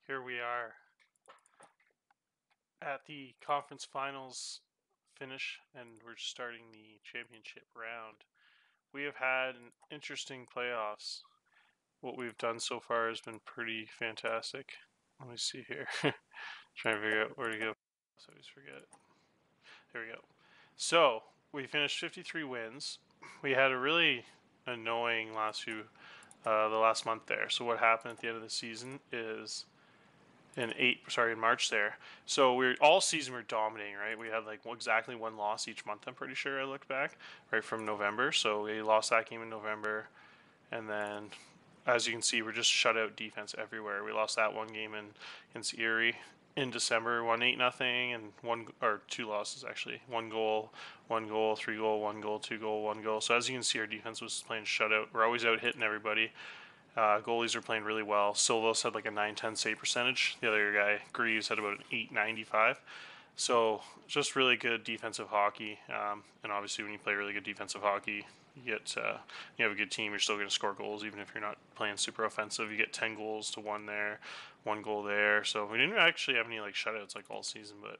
Here we are at the conference finals finish, and we're starting the championship round. We have had an interesting playoffs. What we've done so far has been pretty fantastic. Let me see here. Trying to figure out where to go. I always forget. There we go. So we finished 53 wins. We had a really annoying the last month there. So what happened at the end of the season is in March there. So we're all season we're dominating, right? We had like exactly one loss each month. I'm pretty sure I looked back right from November. So we lost that game in November, and then as you can see, we're just shutout defense everywhere. We lost that one game against Erie in December, 1-8-0, and one or two losses actually. One goal, 3 goal, 1 goal, 2 goal, 1 goal. So as you can see, our defense was playing shutout. We're always out hitting everybody. Goalies are playing really well. Silvos had like a 910 save percentage. The other guy, Greaves, had about an 895. So just really good defensive hockey. And obviously, when you play really good defensive hockey, you have a good team. You're still going to score goals, even if you're not playing super offensive. You get 10 goals to 1 there, 1 goal there. So we didn't actually have any like shutouts like all season, but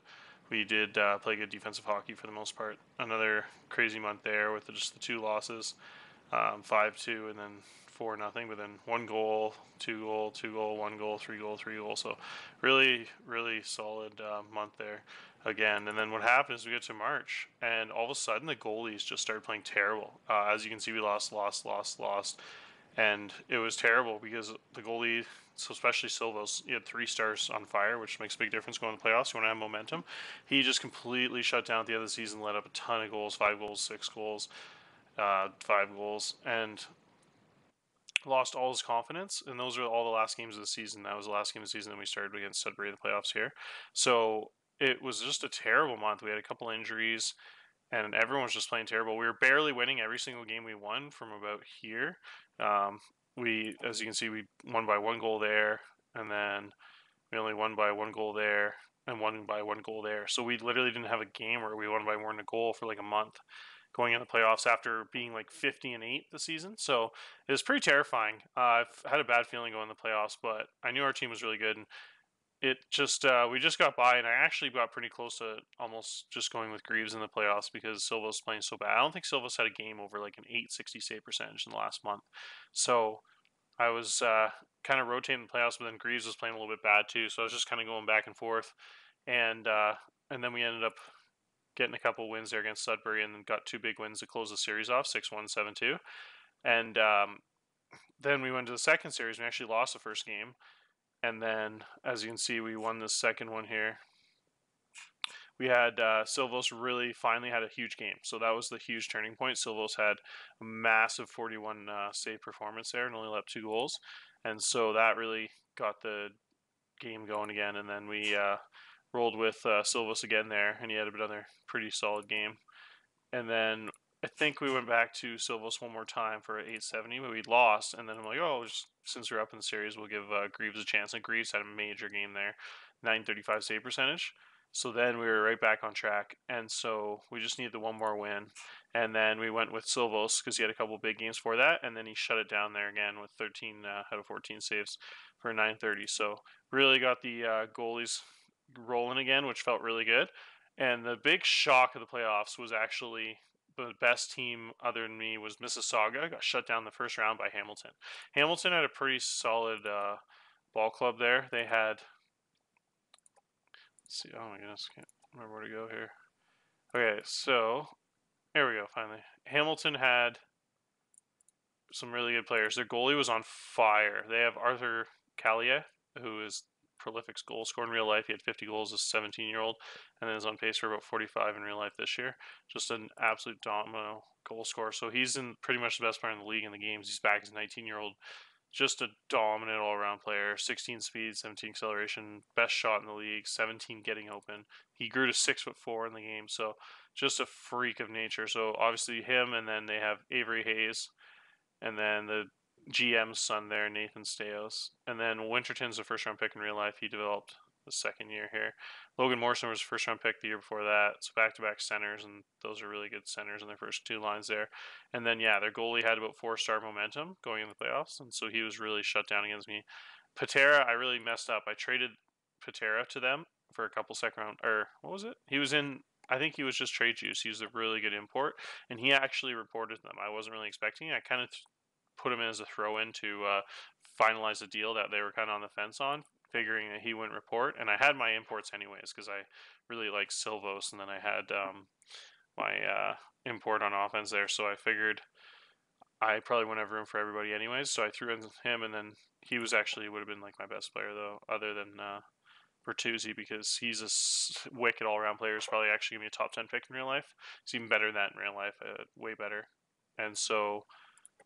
we did play good defensive hockey for the most part. Another crazy month there with just the 2 losses. 5-2, and then 4-0. But then 1 goal, 2 goal, 2 goal, 1 goal, 3 goal, 3 goal. So really, really solid month there again. And then what happened is we get to March, and all of a sudden the goalies just started playing terrible. As you can see, we lost, and it was terrible because the goalie, so especially Silvos, he had 3 stars on fire, which makes a big difference going to the playoffs. You want to have momentum. He just completely shut down at the end of the season, let up a ton of goals, 5 goals, 6 goals. 5 goals, and lost all his confidence. And those are all the last games of the season. That was the last game of the season that we started against Sudbury in the playoffs here. So it was just a terrible month. We had a couple injuries, and everyone was just playing terrible. We were barely winning every single game we won from about here. As you can see, we won by 1 goal there, and then we only won by 1 goal there, and won by 1 goal there. So we literally didn't have a game where we won by more than a goal for like a month going in the playoffs after being like 50-8 the season. So it was pretty terrifying. I've had a bad feeling going in the playoffs, but I knew our team was really good. And it just we just got by, and I actually got pretty close to almost just going with Greaves in the playoffs because Silva's playing so bad. I don't think Silva's had a game over like an 860 save percentage in the last month. So I was kind of rotating the playoffs, but then Greaves was playing a little bit bad too. So I was just kind of going back and forth, and then we ended up getting a couple wins there against Sudbury, and then got 2 big wins to close the series off, 6-1, 7-2. And then we went to the second series. We actually lost the first game, and then as you can see, we won the second one here. We had Silvos really finally had a huge game, so that was the huge turning point. Silvos had a massive 41 save performance there and only let up 2 goals, and so that really got the game going again. And then we rolled with Silvos again there, and he had another pretty solid game. And then I think we went back to Silvos one more time for 870, but we lost. And then I'm like, oh, since we're up in the series, we'll give Greaves a chance. And Greaves had a major game there, 935 save percentage. So then we were right back on track. And so we just needed the one more win. And then we went with Silvos because he had a couple big games for that. And then he shut it down there again with 13 out of 14 saves for 930. So really got the goalies rolling again, which felt really good. And the big shock of the playoffs was actually the best team other than me was Mississauga. Got shut down the first round by Hamilton. Hamilton had a pretty solid ball club there. They had, let's see, oh my goodness, can't remember where to go here. Okay, so there we go, finally. Hamilton had some really good players. Their goalie was on fire. They have Arthur Callier, who is prolific goal scorer in real life. He had 50 goals as a 17-year-old, and then is on pace for about 45 in real life this year. Just an absolute domino goal scorer. So he's in pretty much the best player in the league in the games. He's back as a 19-year-old. Just a dominant all-around player. 16 speed, 17 acceleration, best shot in the league, 17 getting open. He grew to 6'4" in the game, so just a freak of nature. So obviously him, and then they have Avery Hayes, and then the GM's son there, Nathan Steos. And then Winterton's a first-round pick in real life. He developed the second year here. Logan Morrison was a first-round pick the year before that. So back-to-back centers, and those are really good centers in their first 2 lines there. And then, yeah, their goalie had about 4-star momentum going in the playoffs, and so he was really shut down against me. Patera, I really messed up. I traded Patera to them for a couple second round, or what was it? He was in. I think he was just trade juice. He was a really good import, and he actually reported them. I wasn't really expecting it. I kind of put him in as a throw in to finalize a deal that they were kind of on the fence on, figuring that he wouldn't report. And I had my imports anyways because I really like Silvos, and then I had my import on offense there. So I figured I probably wouldn't have room for everybody anyways. So I threw in him, and then he was actually would have been like my best player though, other than Bertuzzi, because he's a wicked all around player. He's probably actually gonna be a top 10 pick in real life. He's even better than that in real life, way better. And so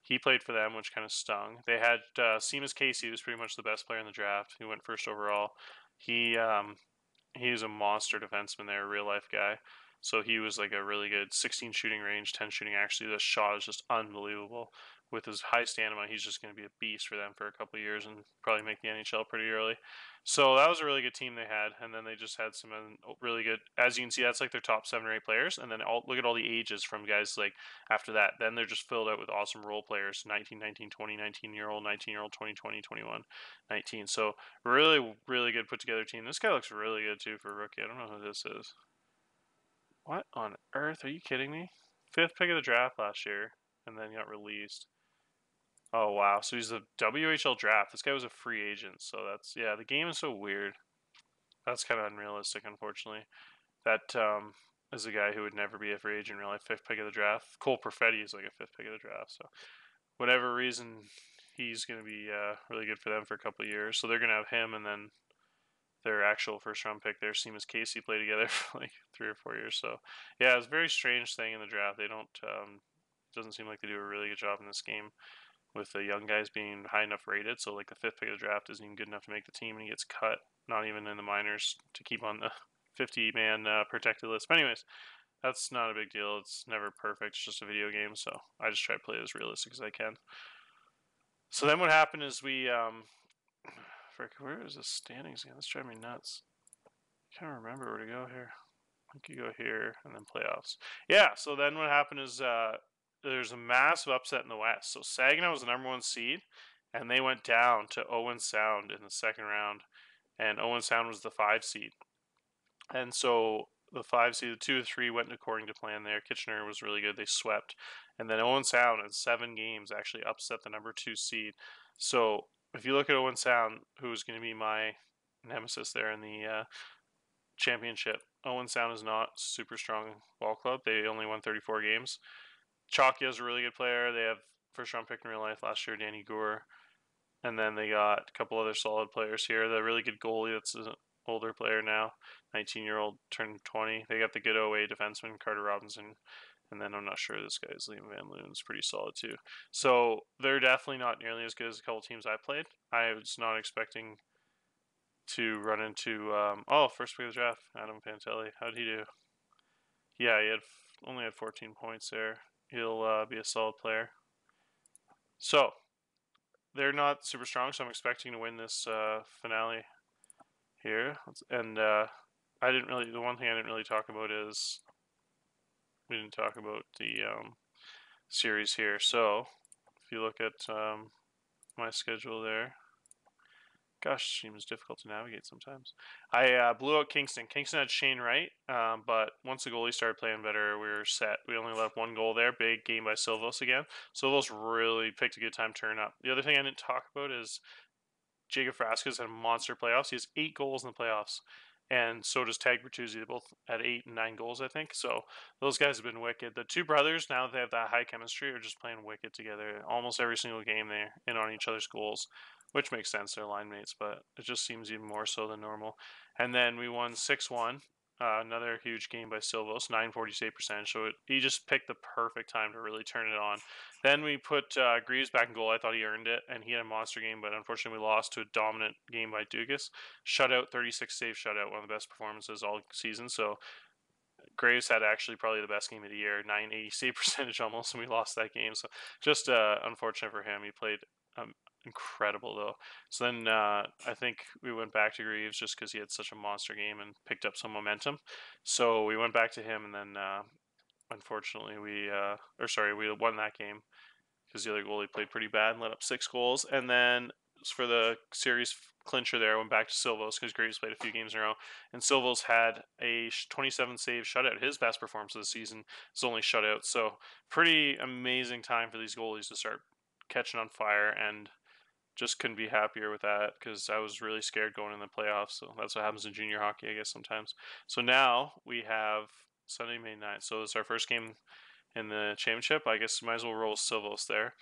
he played for them, which kind of stung. They had Seamus Casey, who's pretty much the best player in the draft. He went first overall. He's a monster defenseman there, a real life guy. So he was like a really good 16 shooting range, 10 shooting. Actually, the shot is just unbelievable. With his high stamina, he's just going to be a beast for them for a couple of years and probably make the NHL pretty early. So that was a really good team they had, and then they just had some really good. As you can see, that's like their top 7 or 8 players, and then look at all the ages from guys like after that. Then they're just filled out with awesome role players: 19, 19, 20, 19-year-old, 19-year-old, 20, 20, 21, 19. So really, really good put together team. This guy looks really good too for a rookie. I don't know who this is. What on earth? Are you kidding me? 5th pick of the draft last year, and then got released. Oh wow! So he's the WHL draft. This guy was a free agent. So that's the game is so weird. That's kind of unrealistic, unfortunately. That is a guy who would never be a free agent in real life. 5th pick of the draft. Cole Perfetti is like a 5th pick of the draft. So whatever reason, he's going to be really good for them for a couple of years. So they're going to have him, and then their actual first round pick there, Seamus Casey, play together for like 3 or 4 years. So yeah, it's a very strange thing in the draft. They don't doesn't seem like they do a really good job in this game with the young guys being high enough rated. So like the 5th pick of the draft isn't even good enough to make the team, and he gets cut, not even in the minors, to keep on the 50-man protected list. But anyways, that's not a big deal. It's never perfect. It's just a video game, so I just try to play it as realistic as I can. So then what happened is we frick, where is the standings again? That's driving me nuts. I can't remember where to go here. I think you go here and then playoffs. Yeah, so then what happened is there's a massive upset in the West. So Saginaw was the #1 seed, and they went down to Owen Sound in the second round, and Owen Sound was the 5 seed. And so the 5 seed, the 2 or 3 went according to plan there. Kitchener was really good. They swept. And then Owen Sound in 7 games actually upset the #2 seed. So if you look at Owen Sound, who's going to be my nemesis there in the championship, Owen Sound is not super strong ball club. They only won 34 games. Chalky is a really good player. They have first round pick in real life last year, Danny Gore. And then they got a couple other solid players here. The really good goalie that's an older player now, 19-year-old, turned 20. They got the good OA defenseman, Carter Robinson. And then I'm not sure this guy's Liam Van Loon's pretty solid too. So they're definitely not nearly as good as a couple teams I played. I was not expecting to run into first pick of the draft, Adam Pantelli. How'd he do? Yeah, he only had 14 points there. He'll be a solid player. So they're not super strong, so I'm expecting to win this finale here. And the one thing I didn't really talk about is we didn't talk about the series here. So if you look at my schedule there, gosh, seems difficult to navigate sometimes. I blew out Kingston. Kingston had Shane Wright, but once the goalie started playing better, we were set. We only left 1 goal there. Big game by Silvos again. Silvos really picked a good time to turn up. The other thing I didn't talk about is Jacob Frasca's had a monster playoffs. He has 8 goals in the playoffs. And so does Tag Bertuzzi. They both had 8 and 9 goals, I think. So those guys have been wicked. The 2 brothers, now that they have that high chemistry, are just playing wicked together. Almost every single game they're in on each other's goals, which makes sense. They're line mates, but it just seems even more so than normal. And then we won 6-1. Another huge game by Silvos, 9.48%. So he just picked the perfect time to really turn it on. Then we put Greaves back in goal. I thought he earned it, and he had a monster game, but unfortunately we lost to a dominant game by Dugas. Shutout, 36 save shutout, one of the best performances all season. So Graves had actually probably the best game of the year, 980 save percentage almost, and we lost that game. So just unfortunate for him. He played incredible though. So then I think we went back to Greaves just because he had such a monster game and picked up some momentum. So we went back to him, and then unfortunately we won that game because the other goalie played pretty bad and let up 6 goals. And then for the series clincher there went back to Silvos because Graves played a few games in a row, and Silvos had a 27 save shutout. His best performance of the season is only shutout, so pretty amazing time for these goalies to start catching on fire, and just couldn't be happier with that because I was really scared going in the playoffs. So that's what happens in junior hockey, I guess, sometimes. So now we have Sunday, May 9th. So it's our first game in the championship. I guess might as well roll Silvos there.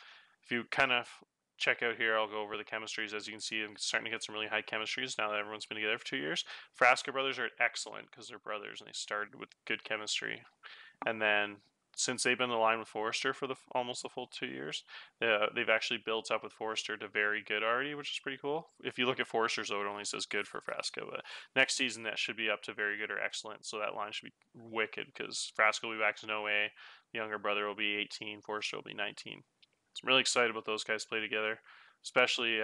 If you kind of check out here, I'll go over the chemistries. As you can see, I'm starting to get some really high chemistries now that everyone's been together for 2 years. Frasca brothers are excellent because they're brothers and they started with good chemistry. And then since they've been aligned with Forrester for almost the full 2 years, they've actually built up with Forrester to very good already, which is pretty cool. If you look at Forrester's, though, it only says good for Frasca, but next season that should be up to very good or excellent. So that line should be wicked because Frasca will be back to no A. The younger brother will be 18. Forrester will be 19. So I'm really excited about those guys play together, especially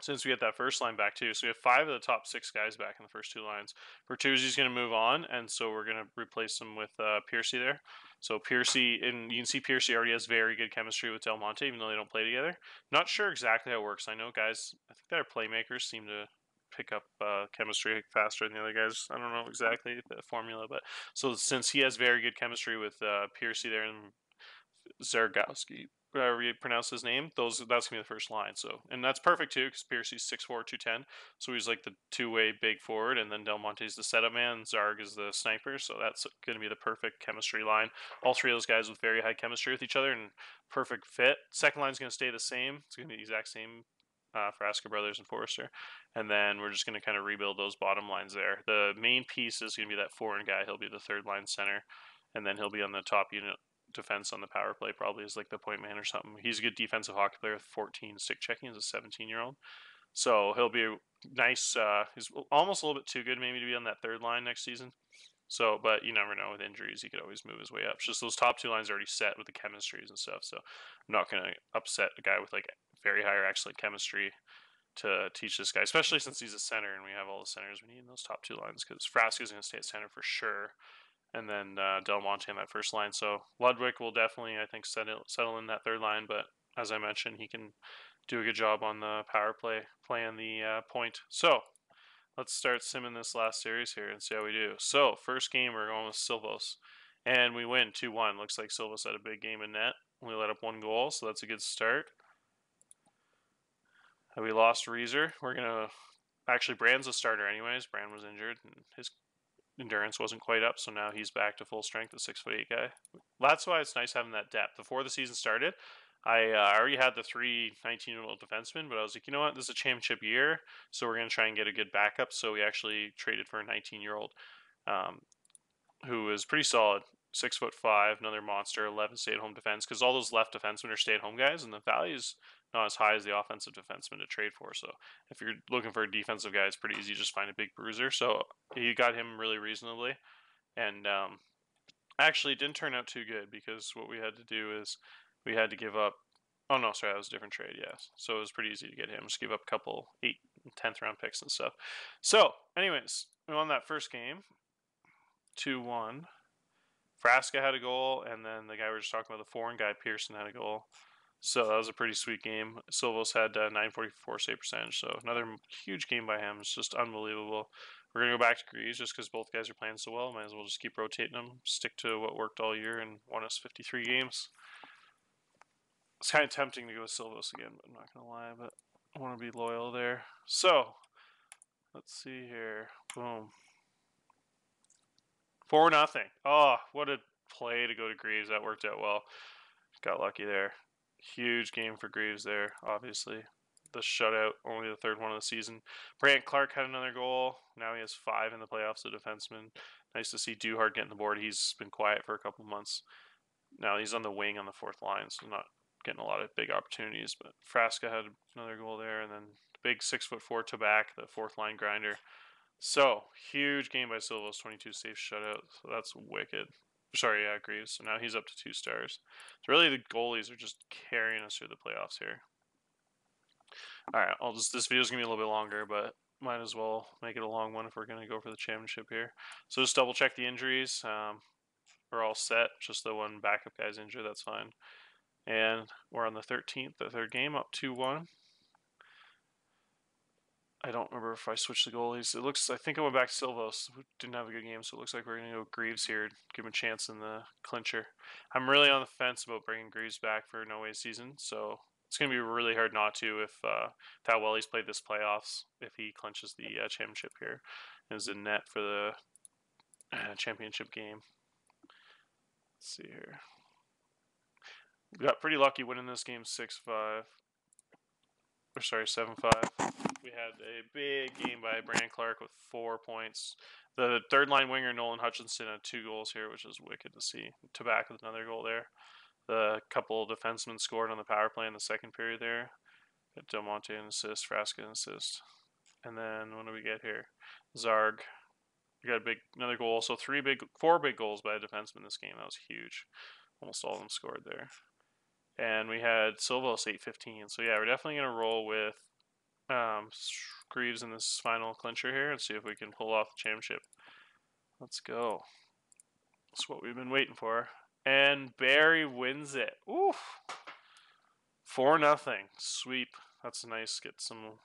since we had that first line back too. So we have 5 of the top 6 guys back in the first 2 lines. Bertuzzi's going to move on, and so we're going to replace him with Piercy there. So Piercy, and you can see Piercy already has very good chemistry with Del Monte, even though they don't play together. Not sure exactly how it works. I know guys, I think their playmakers seem to pick up chemistry faster than the other guys. I don't know exactly the formula, but so since he has very good chemistry with Piercy there and Zargowski, whatever you pronounce his name, that's gonna be the first line. So, and that's perfect too, because Piercy's 6'4", 210, so he's like the two-way big forward, and then Del Monte's the setup man, Zarg is the sniper. So that's gonna be the perfect chemistry line. All 3 of those guys with very high chemistry with each other and perfect fit. Second line's gonna stay the same. It's gonna be the exact same. Frasca brothers and Forrester, and then we're just going to kind of rebuild those bottom lines there. The main piece is going to be that foreign guy. He'll be the third line center, and then he'll be on the top unit defense on the power play, probably as like the point man or something. He's a good defensive hockey player with 14 stick checking as a 17-year-old. So he'll be nice. He's almost a little bit too good maybe to be on that third line next season. So, but you never know with injuries, he could always move his way up. It's just those top 2 lines are already set with the chemistries and stuff. So I'm not going to upset a guy with like very high or excellent chemistry to teach this guy, especially since he's a center and we have all the centers we need in those top 2 lines, because Frasca's going to stay at center for sure. And then Del Monte on that first line. So Ludwig will definitely, I think, settle in that third line. But as I mentioned, he can do a good job on the power play, playing the point. So let's start simming this last series here and see how we do. So first game, we're going with Silvos, and we win 2-1. Looks like Silvos had a big game in net. We let up 1 goal, so that's a good start. We lost Reeser. We're gonna actually, Brand's a starter anyways. Brand was injured and his endurance wasn't quite up, so now he's back to full strength, the 6'8" guy. That's why it's nice having that depth. Before the season started, I already had the 3 19-year-old defensemen, but I was like, you know what, this is a championship year, so we're going to try and get a good backup. So we actually traded for a 19-year-old who is pretty solid. 6'5", another monster, 11 stay-at-home defense, because all those left defensemen are stay-at-home guys, and the value's not as high as the offensive defenseman to trade for. So if you're looking for a defensive guy, it's pretty easy to just find a big bruiser. So you got him really reasonably, and actually it didn't turn out too good, because what we had to do is we had to give up. Oh no, sorry, that was a different trade. Yes, so it was pretty easy to get him. Just give up a couple 8th and 10th round picks and stuff. So, anyways, we won that first game, 2-1. Frasca had a goal, and then the guy we were just talking about, the foreign guy, Pearson, had a goal. So that was a pretty sweet game. Silvos had 944 save percentage, so another huge game by him. It's just unbelievable. We're going to go back to Greaves just because both guys are playing so well. Might as well just keep rotating them, stick to what worked all year, and won us 53 games. It's kind of tempting to go with Silvos again, but I'm not going to lie, but I want to be loyal there. So, let's see here. Boom. 4-0. Oh, what a play to go to Greaves. That worked out well. Got lucky there. Huge game for Greaves there, obviously. The shutout, only the 3rd one of the season. Brant Clark had another goal. Now he has 5 in the playoffs, a defenseman. Nice to see Duhart getting the board. He's been quiet for a couple months. Now he's on the wing on the 4th line, so not getting a lot of big opportunities. But Frasca had another goal there, and then the big 6'4" Tabak, the 4th line grinder. So, huge game by Silvos, 22 save shutout. So that's wicked. Sorry, yeah, Greaves. So now he's up to 2 stars. So really the goalies are just carrying us through the playoffs here. Alright, this video's going to be a little bit longer, but might as well make it a long one if we're going to go for the championship here. So just double check the injuries. We're all set. Just the one backup guy's injured, that's fine. And we're on the 13th, the 3rd game, up 2-1. I don't remember if I switched the goalies. I think I went back to Silvos, who didn't have a good game, so it looks like we're going to go Greaves here, give him a chance in the clincher. I'm really on the fence about bringing Greaves back for no way season, so it's going to be really hard not to if that well he's played this playoffs, if he clinches the championship here, and is in net for the championship game. Let's see here. We got pretty lucky winning this game 6-5. Or sorry, 7-5. We had a big game by Brandon Clark with 4 points. The third line winger Nolan Hutchinson had 2 goals here, which is wicked to see. Tabak with another goal there. The couple of defensemen scored on the power play in the second period there. Got Del Monte an assist, Frasca an assist. And then what do we get here? Zarg. We got another goal. So 4 big goals by a defenseman this game. That was huge. Almost all of them scored there. And we had Silvos 8-15. So yeah, we're definitely going to roll with Greaves in this final clincher here and see if we can pull off the championship. Let's go. That's what we've been waiting for. And Barrie wins it. Oof. 4-0. Sweep. That's nice. Get some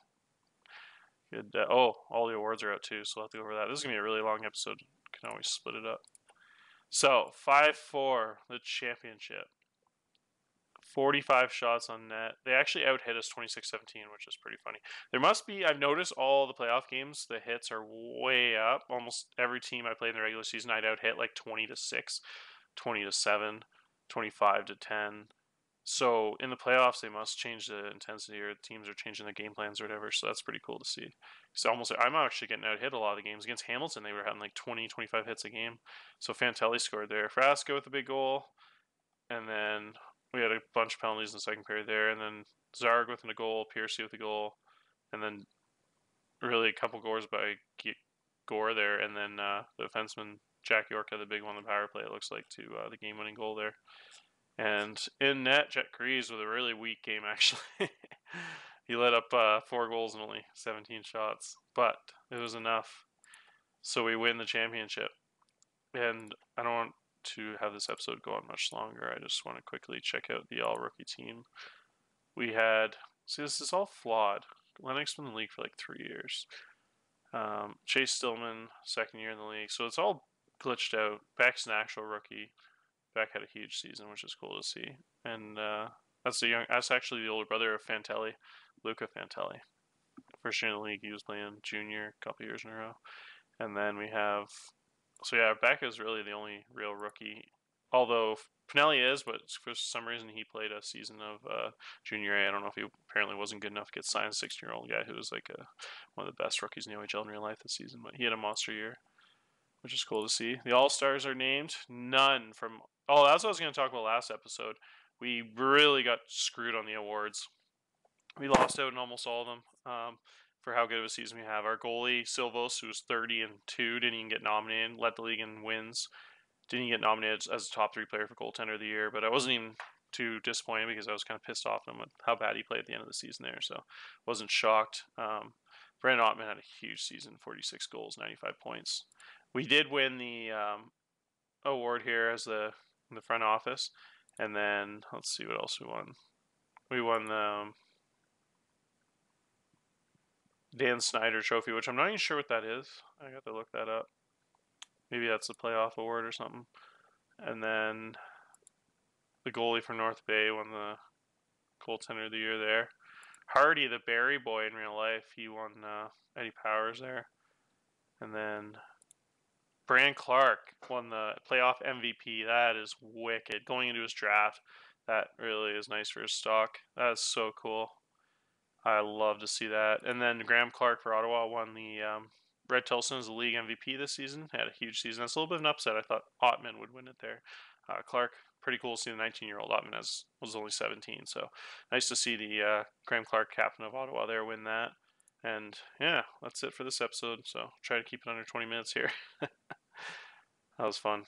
good. All the awards are out too, so I'll have to go over that. This is going to be a really long episode. Can always split it up. So, 5-4, the championship. 45 shots on net. They actually out-hit us 26-17, which is pretty funny. There must be, I've noticed all the playoff games, the hits are way up. Almost every team I played in the regular season, I'd out-hit like 20-6, 20-7, 25-10. So in the playoffs, they must change the intensity, or the teams are changing their game plans or whatever. So that's pretty cool to see. So I'm actually getting out-hit a lot of the games. Against Hamilton, they were having like 20, 25 hits a game. So Fantelli scored there. Frasca with a big goal. And then we had a bunch of penalties in the second period there, and then Zarg with a goal, Piercy with a goal, and then really a couple goals by Gore there, and then the defenseman Jack York had the big one on the power play, it looks like, to the game-winning goal there. And in net, Jet Crees with a really weak game, actually. He let up 4 goals and only 17 shots, but it was enough. So we win the championship. And I don't want to have this episode go on much longer. I just want to quickly check out the all-rookie team. We had, this is all flawed. Lennox been in the league for like 3 years. Chase Stillman, second year in the league. So it's all glitched out. Beck's an actual rookie. Beck had a huge season, which is cool to see. And that's actually the older brother of Fantelli, Luca Fantelli. First year in the league, he was playing junior a couple years in a row. And then we have, so yeah, Beck is really the only real rookie. Although Pinelli is, but for some reason he played a season of junior A. I don't know if he apparently wasn't good enough to get signed. 16-year-old guy who was like one of the best rookies in the OHL in real life this season. But he had a monster year, which is cool to see. The All-Stars are named. None from... Oh, that's what I was going to talk about last episode. We really got screwed on the awards. We lost out in almost all of them for how good of a season we have. Our goalie, Silvos, who was 30-2, didn't even get nominated. Led the league in wins. Didn't get nominated as a top 3 player for goaltender of the year, but I wasn't even too disappointed because I was kind of pissed off at him with how bad he played at the end of the season there, so wasn't shocked. Brandon Ottman had a huge season, 46 goals, 95 points. We did win the award here as the front office, and then let's see what else we won. We won the Dan Snyder Trophy, which I'm not even sure what that is. I got to look that up. Maybe that's the playoff award or something. And then the goalie for North Bay won the goaltender of the year there. Hardy, the Barrie boy in real life, he won Eddie Powers there. And then Brandon Clark won the playoff MVP. That is wicked. Going into his draft, that really is nice for his stock. That is so cool. I love to see that. And then Graham Clark for Ottawa won the Red Tilson as the league MVP this season. Had a huge season. That's a little bit of an upset. I thought Ottman would win it there. Clark, pretty cool to see the 19-year-old Ottman was only 17. So nice to see the Graham Clark, captain of Ottawa, there win that. And yeah, that's it for this episode. So try to keep it under 20 minutes here. That was fun.